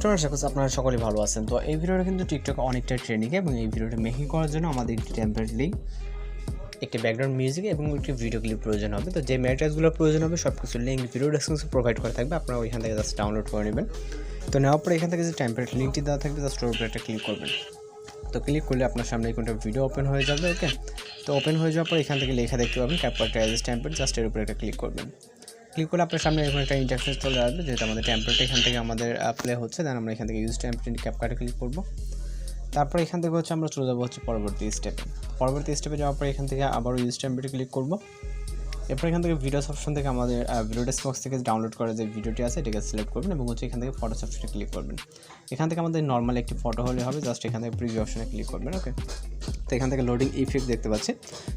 Afternoon, আশা করছি আপনারা সকলেই ভালো আছেন। তো এই ভিডিওটা কিন্তু টিকটকে অনেকটা ট্রেন্ডিংয়ে, এবং এই ভিডিওটা মেকিং করার জন্য আমাদের একটি টেম্পলেটলি একটি ব্যাকগ্রাউন্ড মিউজিক এবং একটি ভিডিও ক্লিপ প্রয়োজন হবে। তো যে ম্যাটেরিয়ালসগুলো প্রয়োজন হবে সব কিছু লিঙ্ক ভিডিও ডেসক্রিপশনে প্রোভাইড করা থাকবে, আপনারা ওইখান থেকে জাস্ট ডাউনলোড করে নেবেন। তো নেওয়ার পরে এখান থেকে যে টেম্পলেট লিঙ্কটি দেওয়া থাকবে জাস্ট ওর উপরে একটা ক্লিক করবেন। তো ক্লিক করলে আপনার সামনে কোনটা ভিডিও ওপেন হয়ে যাবে। ওকে, তো ওপেন হয়ে যাওয়ার পর এখান থেকে লেখা দেখতে পাবেন CapCut Bayezid টেম্পলেট, জাস্ট এর উপরে একটা ক্লিক করবেন। ক্লিক করলে আপনার সামনে এরকম একটা ইন্টারফেস চলে আসবে, যেহেতু আমাদের টেম্পলেট এখান থেকে আমাদের প্লে হচ্ছে। দেন আমরা এখান থেকে ইউজ টেম্পলেট CapCut-এ ক্লিক করব। তারপর এখান থেকে আমরা চলে যাবো পরবর্তী স্টেপে যাওয়ার পর এখান থেকে আবারও ইউজ টেম্পলেটে ক্লিক করব। এরপর এখান থেকে ভিডিওস অপশন থেকে আমাদের ভিডিও ডেস্কবক্স থেকে ডাউনলোড করা যে ভিডিওটি আছে এটাকে সিলেক্ট করবেন, এবং এখান থেকে ফটোস অপশনে ক্লিক করবেন। এখান থেকে আমাদের নর্মাল একটি ফটো হলে হবে, জাস্ট এখান থেকে প্রিভিউ অপশনে ক্লিক করবেন। ওকে, তো এখান থেকে লোডিং ইফেক্ট দেখতে পাচ্ছি।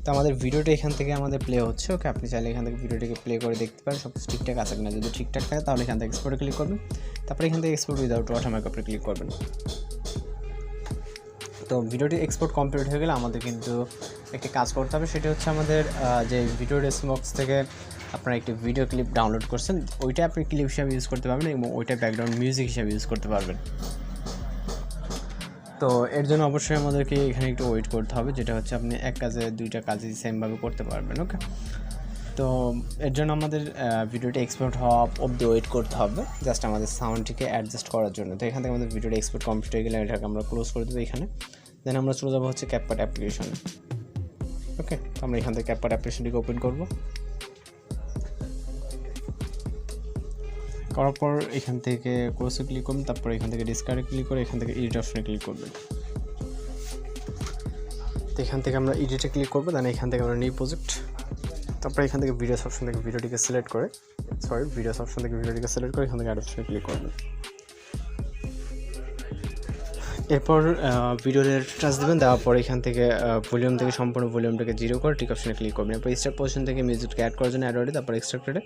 তো আমাদের ভিডিওটা এখান থেকে আমাদের প্লে হচ্ছে। ওকে, আপনি চাইলে এখান থেকে ভিডিওটিকে প্লে করে দেখতে পারেন সব কিছু ঠিকঠাক আছে কিনা। যদি ঠিকঠাক থাকে তাহলে এখান থেকে এক্সপোর্টে ক্লিক করবেন। তারপরে এখান থেকে এক্সপোর্ট উইদাউট ওয়াটারমার্ক আপনি ক্লিক করবেন। তো ভিডিওটি এক্সপোর্ট কমপ্লিট হয়ে গেলে আমাদের কিন্তু একটি কাজ করতে হবে, সেটা হচ্ছে আমাদের যে ভিডিও ডেস্কবক্স থেকে আপনারা একটি ভিডিও ক্লিপ ডাউনলোড করছেন ওইটা আপনি ক্লিপ হিসাবে ইউজ করতে পারবেন, এবং ওইটা ব্যাকগ্রাউন্ড মিউজিক হিসাবে ইউজ করতে পারবেন। তো এর জন্য অবশ্যই আমাদেরকে এখানে একটু ওয়েট করতে হবে, যেটা হচ্ছে আপনি এক কাজে দুইটা কাজই সেমভাবে করতে পারবেন। ওকে, তো এর জন্য আমাদের ভিডিওটি এক্সপোর্ট হওয়া অবধি ওয়েট করতে হবে, জাস্ট আমাদের সাউন্ডটিকে অ্যাডজাস্ট করার জন্য। তো এখান থেকে আমাদের ভিডিওটি এক্সপোর্ট কমপ্লিট হয়ে গেলে এটাকে আমরা ক্লোজ করে দেবো এখানে। দেন আমরা চলে যাবো CapCut অ্যাপ্লিকেশনে। ওকে, তো আমরা এখান থেকে CapCut অ্যাপ্লিকেশনটিকে ওপেন করবো। করার পর এখান থেকে ক্লোজে ক্লিক করবেন, তারপর এখান থেকে ডিসকার্ডে ক্লিক করে এখান থেকে এডিট অপশনে ক্লিক করবেন। তো এখান থেকে আমরা এডিটে ক্লিক করবো, দেন এখান থেকে আমরা নিউ প্রজেক্ট, তারপর এখান থেকে ভিডিওস অপশন থেকে ভিডিওটিকে সিলেক্ট করে এখান থেকে অ্যাড অপশনে ক্লিক করবেন। এরপর ভিডিওর টাচ দেবেন, দেওয়ার পর এখান থেকে ভলিউম থেকে সম্পূর্ণ ভলিউমটাকে 0 করে টিক অপশনে ক্লিক করবেন। এরপর স্টার্ট পজিশন থেকে মিউজিককে অ্যাড করার জন্য অ্যাড ওয়ার্ডে, তারপর এক্সট্রাক্টেডে,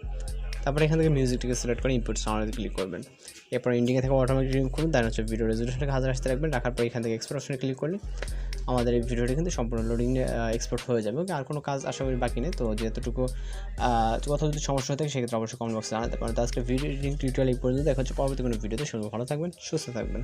তারপর এখান থেকে মিউজিকটিকে সিলেক্ট করে ইনপুট সাউন্ডে ক্লিক করবেন। এরপর ইন্ডিংয়ে থেকে অটোমেটিক রিমুভ করবেন, দেন হচ্ছে ভিডিও রেজলিউশনটাকে 1000 আসতে রাখবেন। রাখার পর এখান থেকে এক্সপোর্ট অপশনে ক্লিক করলে আমাদের এই ভিডিওটি কিন্তু সম্পূর্ণ লোডিং এক্সপোর্ট হয়ে যাবে। আর কোনো কাজ আশা করি বাকি নেই। তো যেহেতুটুকু কোথাও যদি সমস্যা হয়ে থাকে সেক্ষেত্রে অবশ্যই কমেন্ট বক্সে জানাতে পারেন। তো আজকে ভিডিও টিউটোরিয়াল এই পর্যন্ত, দেখা হচ্ছে পরবর্তী কোনো ভিডিওতে। ভালো থাকবেন, সুস্থ থাকবেন।